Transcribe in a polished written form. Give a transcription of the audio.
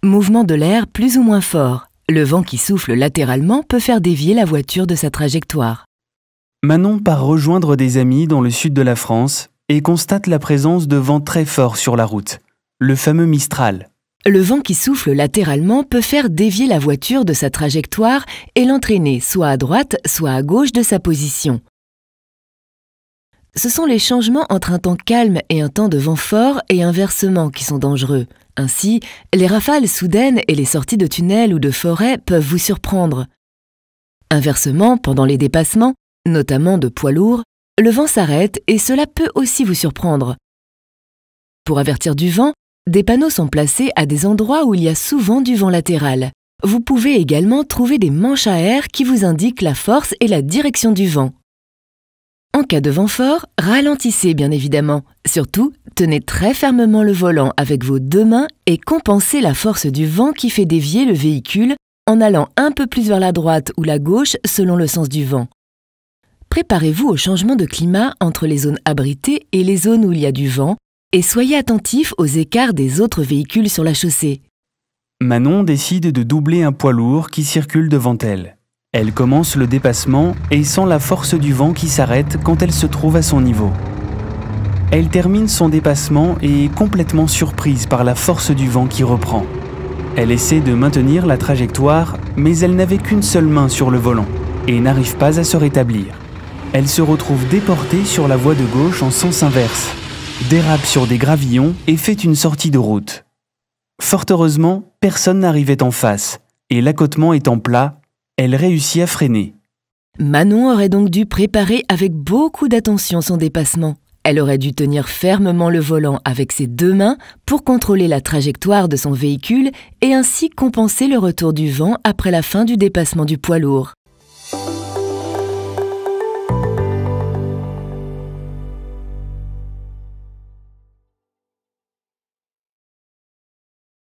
Mouvement de l'air plus ou moins fort. Le vent qui souffle latéralement peut faire dévier la voiture de sa trajectoire. Manon part rejoindre des amis dans le sud de la France et constate la présence de vents très forts sur la route, le fameux Mistral. Le vent qui souffle latéralement peut faire dévier la voiture de sa trajectoire et l'entraîner soit à droite, soit à gauche de sa position. Ce sont les changements entre un temps calme et un temps de vent fort et inversement qui sont dangereux. Ainsi, les rafales soudaines et les sorties de tunnels ou de forêts peuvent vous surprendre. Inversement, pendant les dépassements, notamment de poids lourds, le vent s'arrête et cela peut aussi vous surprendre. Pour avertir du vent, des panneaux sont placés à des endroits où il y a souvent du vent latéral. Vous pouvez également trouver des manches à air qui vous indiquent la force et la direction du vent. En cas de vent fort, ralentissez bien évidemment. Surtout, tenez très fermement le volant avec vos deux mains et compensez la force du vent qui fait dévier le véhicule en allant un peu plus vers la droite ou la gauche selon le sens du vent. Préparez-vous au changement de climat entre les zones abritées et les zones où il y a du vent et soyez attentifs aux écarts des autres véhicules sur la chaussée. Manon décide de doubler un poids lourd qui circule devant elle. Elle commence le dépassement et sent la force du vent qui s'arrête quand elle se trouve à son niveau. Elle termine son dépassement et est complètement surprise par la force du vent qui reprend. Elle essaie de maintenir la trajectoire, mais elle n'avait qu'une seule main sur le volant et n'arrive pas à se rétablir. Elle se retrouve déportée sur la voie de gauche en sens inverse, dérape sur des gravillons et fait une sortie de route. Fort heureusement, personne n'arrivait en face et l'accotement étant plat, elle réussit à freiner. Manon aurait donc dû préparer avec beaucoup d'attention son dépassement. Elle aurait dû tenir fermement le volant avec ses deux mains pour contrôler la trajectoire de son véhicule et ainsi compenser le retour du vent après la fin du dépassement du poids lourd.